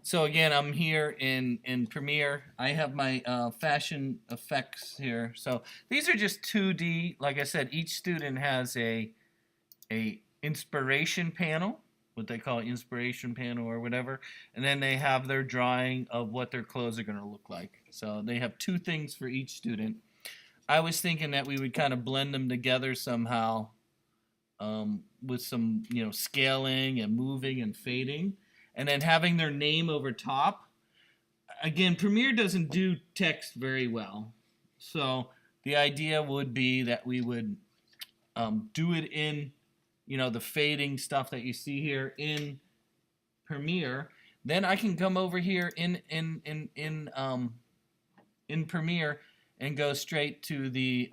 So again, I'm here in Premiere. I have my fashion effects here. So these are just 2D. Like I said, each student has a inspiration panel, what they call inspiration panel or whatever, and then they have their drawing of what their clothes are going to look like. So they have two things for each student. I was thinking that we would kind of blend them together somehow, with some scaling and moving and fading, and then having their name over top. Again, Premiere doesn't do text very well, so the idea would be that we would do it in the fading stuff that you see here in Premiere. Then I can come over here in Premiere and go straight to the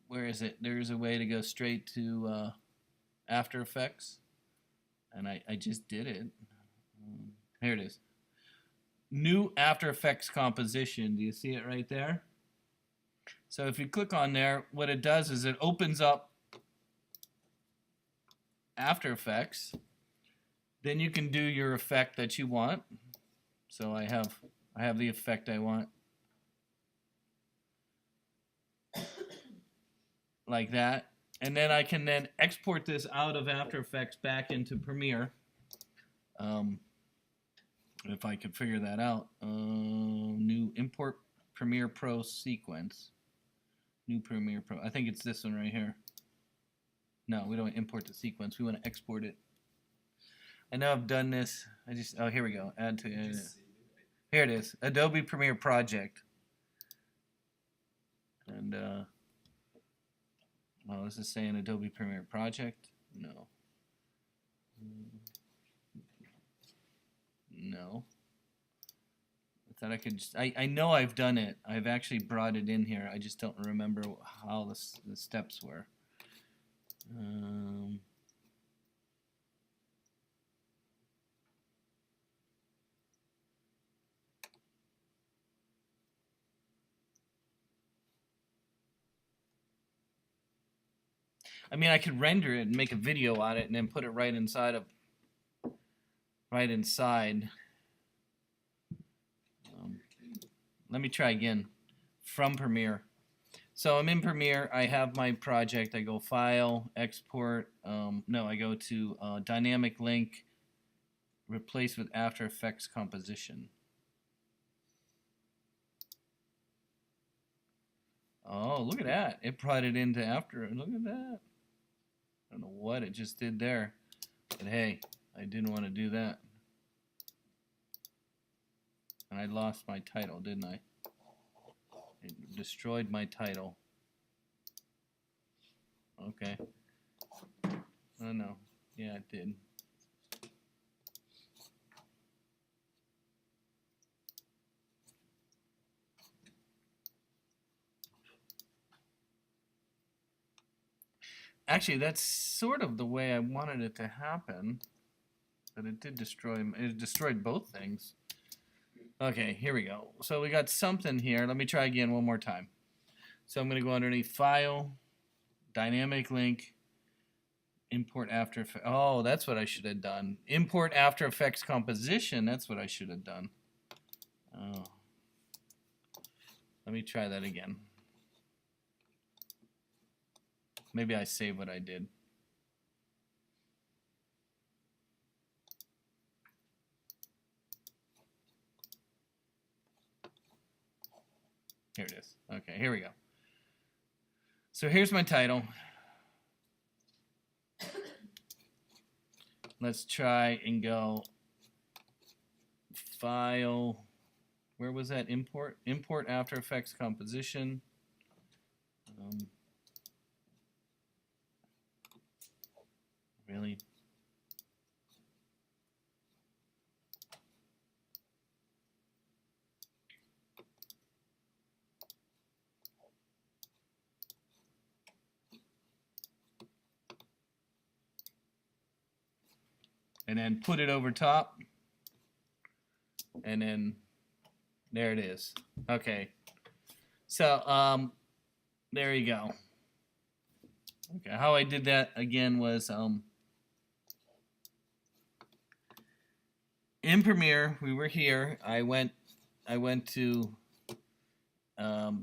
where is it? There's a way to go straight to After Effects, and I just did it. Here it is. New After Effects composition. Do you see it right there? So if you click on there, what it does is it opens up After Effects. Then you can do your effect that you want. So I have the effect I want. Like that. And then I can then export this out of After Effects back into Premiere. If I could figure that out. New import Premiere Pro sequence. New Premiere Pro. I think it's this one right here. No, we don't import the sequence. We want to export it. I know I've done this. Oh, here we go. Add to edit. Here it is. Adobe Premiere Project. And oh, this is saying Adobe Premiere Project. No. No. I thought I could just, I know I've done it. I've actually brought it in here. I just don't remember how the steps were. I mean, I could render it and make a video on it and then put it right inside. Let me try again from Premiere. So I'm in Premiere. I have my project. I go File, Export. No, I go to Dynamic Link, Replace with After Effects Composition. Oh, look at that. It brought it into After. Look at that. I don't know what it just did there. But hey, I didn't want to do that. And I lost my title, didn't I? It destroyed my title. Okay. Oh no. Yeah, it did. Actually, that's sort of the way I wanted it to happen. But it did destroy. It destroyed both things. Okay, here we go. So we got something here. Let me try again one more time. So I'm going to go underneath File, Dynamic Link, Import After Effects. Oh, that's what I should have done. Import After Effects Composition. That's what I should have done. Oh. Let me try that again. Maybe I save what I did. Here it is. Okay, here we go. So here's my title. Let's try and go File. Where was that? Import. Import After Effects Composition. Really? And then put it over top. And then there it is. Okay. So there you go. Okay, how I did that again was in Premiere, we were here. I went to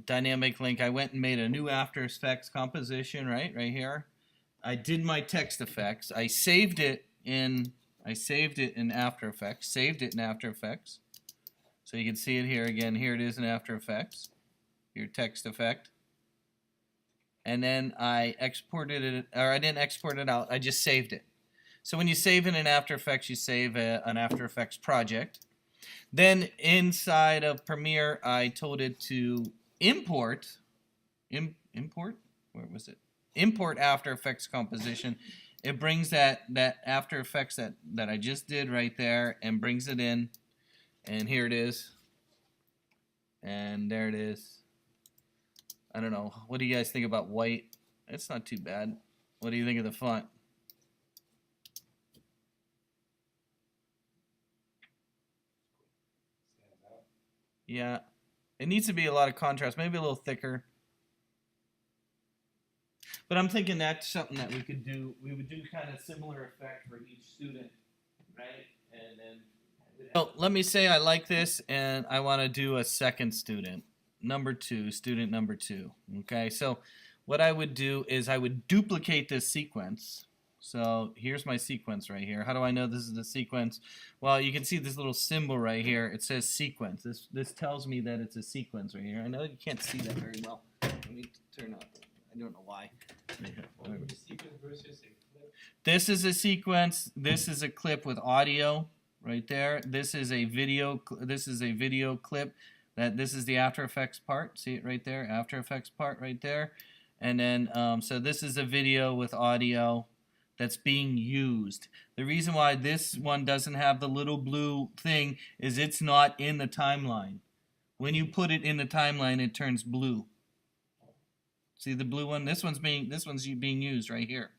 Dynamic Link. I went and made a new After Effects composition, right here. I did my text effects. I saved it in After Effects. So you can see it here again. Here it is in After Effects. Your text effect. And then I exported it, or I didn't export it out. I just saved it. So when you save it in After Effects, you save an After Effects project. Then inside of Premiere, I told it to import. Where was it? Import After Effects composition. It brings that After Effects that I just did right there and brings it in. And here it is. And there it is. I don't know. What do you guys think about white? It's not too bad. What do you think of the font? Yeah. It needs to be a lot of contrast. Maybe a little thicker. But I'm thinking that's something that we could do. We would do kind of similar effect for each student, right? And then, so let me say I like this, and I want to do a second student, student number 2. Okay, so what I would do is I would duplicate this sequence. So here's my sequence right here. How do I know this is the sequence? Well, you can see this little symbol right here. It says sequence. This tells me that it's a sequence right here. I know you can't see that very well. Let me turn up. I don't know why. This is a sequence. This is a clip with audio right there. This is a video. This is a video clip. This is the After Effects part. See it right there. After Effects part right there. And then so this is a video with audio that's being used. The reason why this one doesn't have the little blue thing is it's not in the timeline. When you put it in the timeline, it turns blue. See the blue one? This one's being used right here,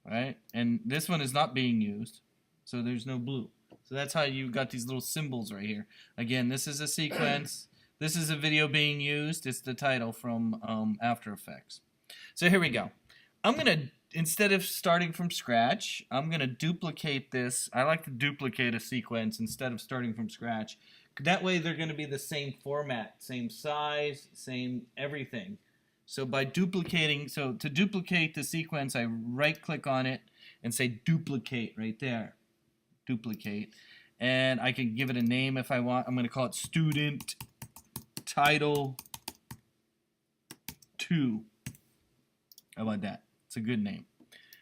right? And this one is not being used, so there's no blue. So that's how you got these little symbols right here. Again, this is a sequence. This is a video being used. It's the title from After Effects. So here we go. I'm gonna, instead of starting from scratch, I'm gonna duplicate this. I like to duplicate a sequence instead of starting from scratch. That way they're gonna be the same format, same size, same everything. So by duplicating, so to duplicate the sequence, I right click on it and say duplicate right there. Duplicate. And I can give it a name if I want. I'm going to call it Student Title 2. How about that? It's a good name.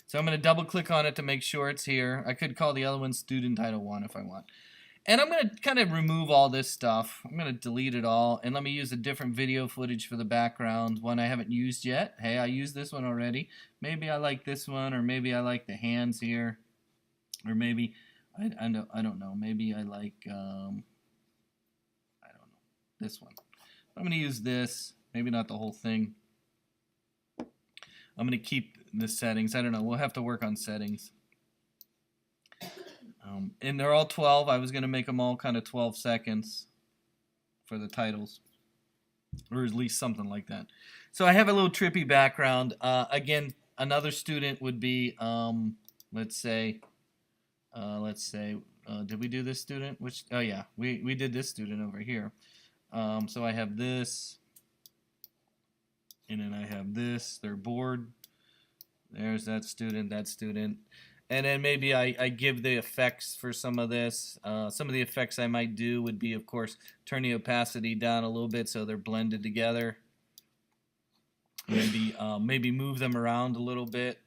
So I'm going to double click on it to make sure it's here. I could call the other one Student Title 1 if I want. And I'm going to kind of remove all this stuff. I'm going to delete it all. And let me use a different video footage for the background, one I haven't used yet. Hey, I used this one already. Maybe I like this one, or maybe I like the hands here. Or maybe, I don't know. Maybe I like, I don't know, this one. I'm going to use this. Maybe not the whole thing. I'm going to keep the settings. I don't know. We'll have to work on settings. And they're all 12. I was going to make them all kind of 12 seconds for the titles, or at least something like that. So I have a little trippy background. Again, another student would be, let's say, did we do this student? Oh yeah, we did this student over here. So I have this, and then I have this. They're bored. There's that student, And then maybe I give the effects for some of this. Some of the effects I might do would be, of course, turn the opacity down a little bit so they're blended together. Maybe move them around a little bit.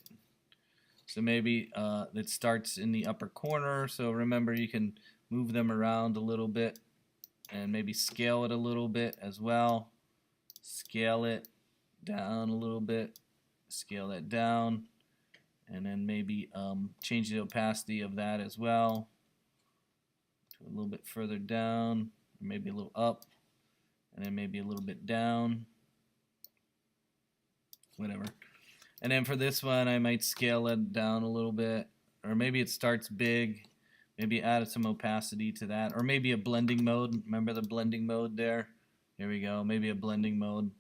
So maybe it starts in the upper corner. So remember, you can move them around a little bit and maybe scale it a little bit as well. Scale it down a little bit. Scale that down. And then maybe change the opacity of that as well to a little bit further down, or maybe a little up, and then maybe a little bit down, whatever. And then for this one, I might scale it down a little bit, or maybe it starts big, maybe add some opacity to that, or maybe a blending mode. Remember the blending mode there? Here we go, maybe a blending mode.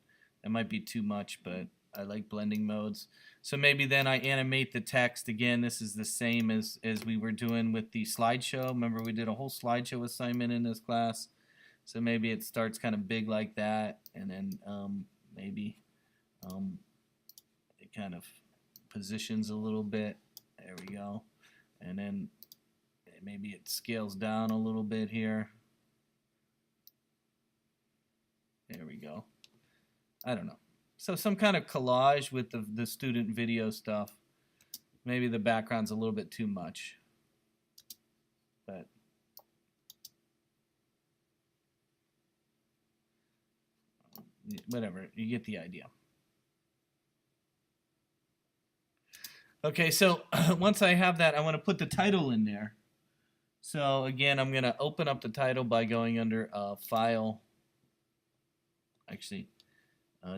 That might be too much, but I like blending modes. So maybe then I animate the text. Again, this is the same as we were doing with the slideshow. Remember, we did a whole slideshow assignment in this class. So maybe it starts kind of big like that, and then maybe it kind of positions a little bit. There we go. And then maybe it scales down a little bit here. There we go. I don't know. So some kind of collage with the student video stuff. Maybe the background's a little bit too much. But whatever, you get the idea. Okay, so once I have that, I want to put the title in there. So again, I'm going to open up the title by going under File. Actually,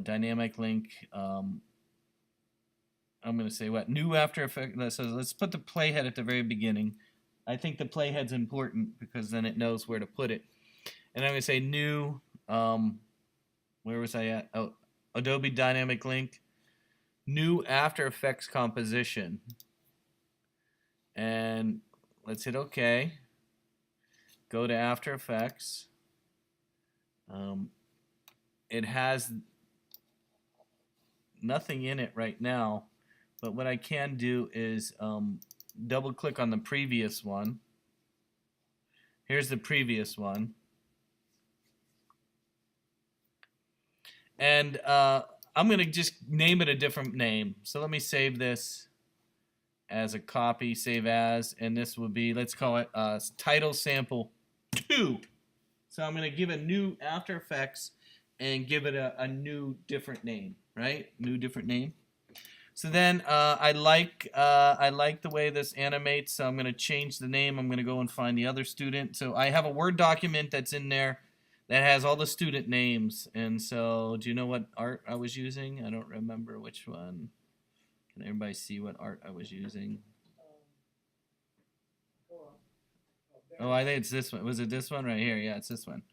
Dynamic Link. I'm going to say what? New After Effects. So let's put the playhead at the very beginning. I think the playhead's important because then it knows where to put it. And I'm going to say new. Where was I at? Oh, Adobe Dynamic Link. New After Effects composition. And let's hit OK. Go to After Effects. It has nothing in it right now, but what I can do is double click on the previous one. Here's the previous one. And I'm going to just name it a different name. So let me save this as a copy, save as, and this will be, let's call it Title Sample 2. So I'm going to give a new After Effects and give it a new different name, right? New different name. So then I like the way this animates, so I'm going to change the name. I'm going to go and find the other student. So I have a Word document that's in there that has all the student names. And so do you know what art I was using? I don't remember which one. Can everybody see what art I was using? Oh, I think it's this one. Was it this one right here? Yeah, it's this one.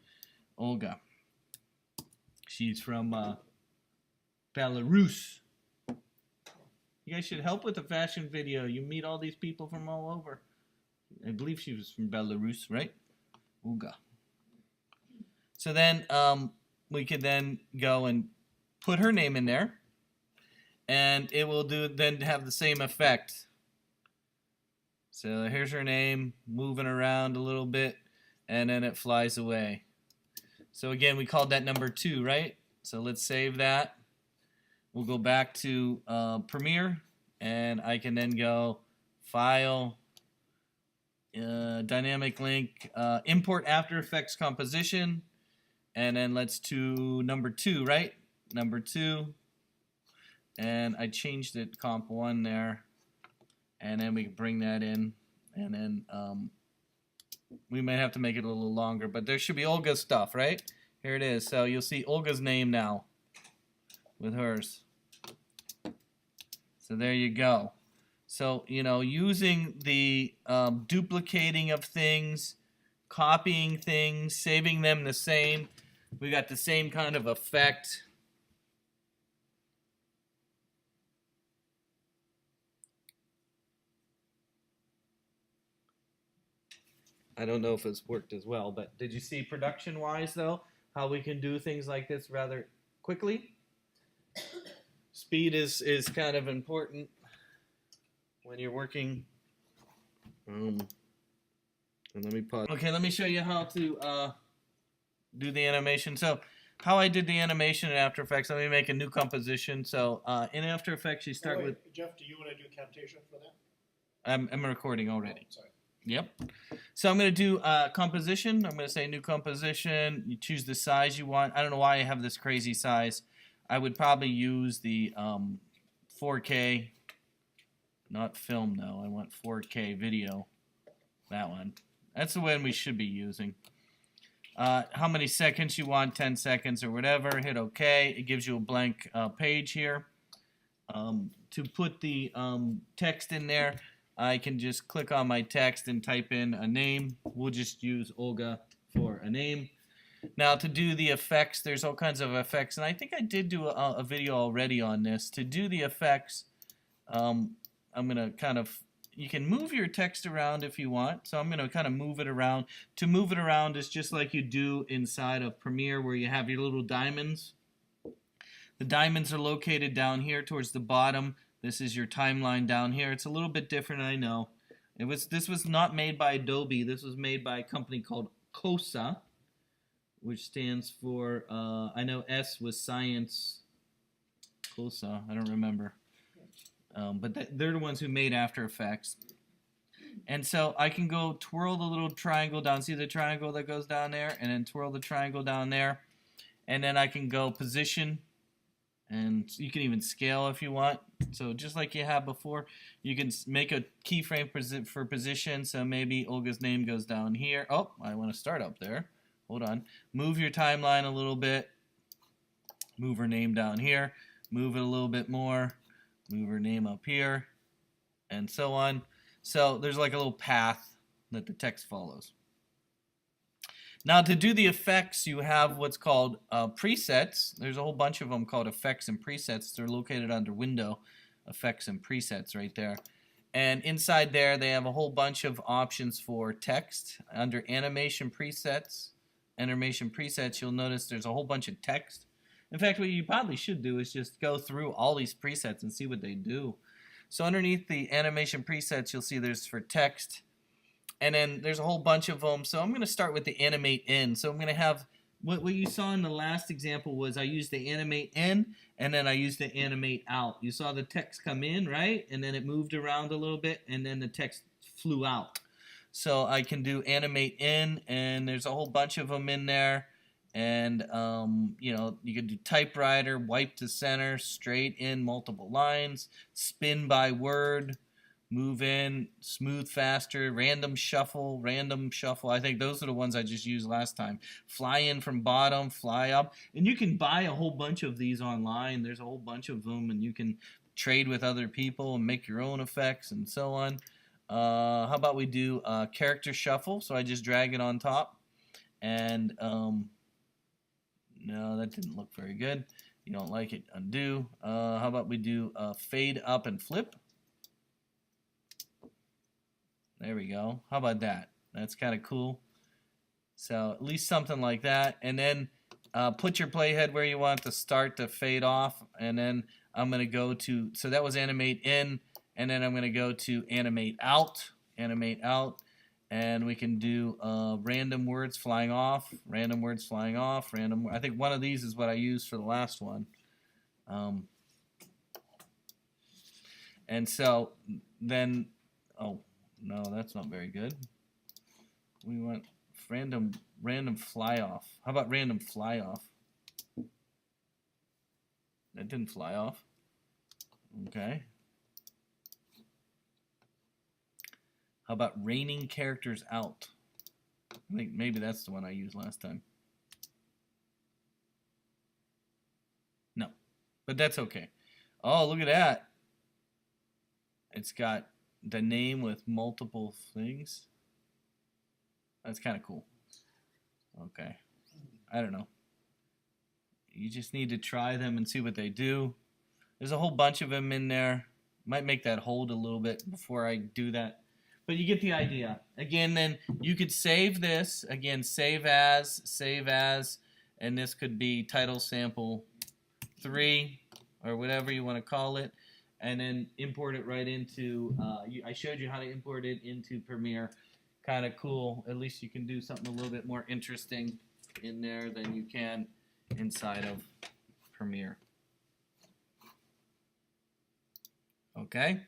Olga. She's from Belarus. You guys should help with the fashion video. You meet all these people from all over. I believe she was from Belarus, right? Olga. So then we could then go and put her name in there, and it will then have the same effect. So here's her name, moving around a little bit, and then it flies away. So again, we called that number 2, right? So let's save that. We'll go back to Premiere, and I can then go File, Dynamic Link, Import After Effects Composition, and then let's do number 2, right? Number 2, and I changed it Comp 1 there, and then we can bring that in, and then we might have to make it a little longer, but there should be Olga's stuff, right? Here it is. So you'll see Olga's name now with hers. So there you go. So, you know, using the duplicating of things, copying things, saving them the same, we got the same kind of effect. I don't know if it's worked as well, but did you see production-wise, though, how we can do things like this rather quickly? Speed is kind of important when you're working. And let me pause. Okay, let me show you how to do the animation. So how I did the animation in After Effects, let me make a new composition. So in After Effects, you start with... Jeff, do you want to do Camtasia for that? I'm recording already. Oh, sorry. Yep. So I'm going to do composition. I'm going to say new composition. You choose the size you want. I don't know why I have this crazy size. I would probably use the 4K, not film though. I want 4K video. That one. That's the one we should be using. How many seconds you want, 10 seconds or whatever. Hit OK. It gives you a blank page here. To put the text in there, I can just click on my text and type in a name. We'll just use Olga for a name. Now to do the effects, there's all kinds of effects, and I think I did do a video already on this. To do the effects, I'm gonna kind of, you can move your text around if you want, so I'm gonna kind of move it around. To move it around is just like you do inside of Premiere, where you have your little diamonds. The diamonds are located down here towards the bottom. This is your timeline down here. It's a little bit different, I know. This was not made by Adobe. This was made by a company called COSA, which stands for, I know S was Science, COSA, I don't remember. But they're the ones who made After Effects. And so I can go twirl the little triangle down. See the triangle that goes down there? And then twirl the triangle down there. And then I can go position. And you can even scale if you want. So just like you have before, you can make a keyframe for position. So maybe Olga's name goes down here. Oh, I want to start up there. Hold on. Move your timeline a little bit. Move her name down here. Move it a little bit more. Move her name up here. And so on. So there's like a little path that the text follows. Now to do the effects, you have what's called presets. There's a whole bunch of them called effects and presets. They're located under Window, effects and presets right there. And inside there, they have a whole bunch of options for text. Under animation presets, you'll notice there's a whole bunch of text. In fact, what you probably should do is just go through all these presets and see what they do. So underneath the animation presets, you'll see there's for text. And then there's a whole bunch of them. So I'm going to start with the animate in. So I'm going to have, what you saw in the last example was I used the animate in, and then I used the animate out. You saw the text come in, right? And then it moved around a little bit, and then the text flew out. So I can do animate in, and there's a whole bunch of them in there. And, you know, you can do typewriter, wipe to center, straight in, multiple lines, spin by word, move in, smooth faster, random shuffle. I think those are the ones I just used last time. Fly in from bottom, fly up. And you can buy a whole bunch of these online. There's a whole bunch of them, and you can trade with other people and make your own effects and so on. How about we do character shuffle? So I just drag it on top. And no, that didn't look very good. You don't like it, undo. How about we do fade up and flip? There we go. How about that? That's kind of cool. So at least something like that. And then put your playhead where you want to start to fade off. And then I'm going to go to, so that was animate in. And then I'm going to go to animate out. Animate out. And we can do random words flying off. Random words flying off. Random. I think one of these is what I used for the last one. And so then, oh. No, that's not very good. We want random fly off. How about random fly off? That didn't fly off. Okay. How about raining characters out? I think maybe that's the one I used last time. No, but that's okay. Oh, look at that. It's got the name with multiple things. That's kind of cool. Okay. I don't know. You just need to try them and see what they do. There's a whole bunch of them in there. Might make that hold a little bit before I do that. But you get the idea. Again, then you could save this. Again, save as, and this could be title sample 3 or whatever you want to call it. And then import it right into, I showed you how to import it into Premiere. Kind of cool. At least you can do something a little bit more interesting in there than you can inside of Premiere. Okay?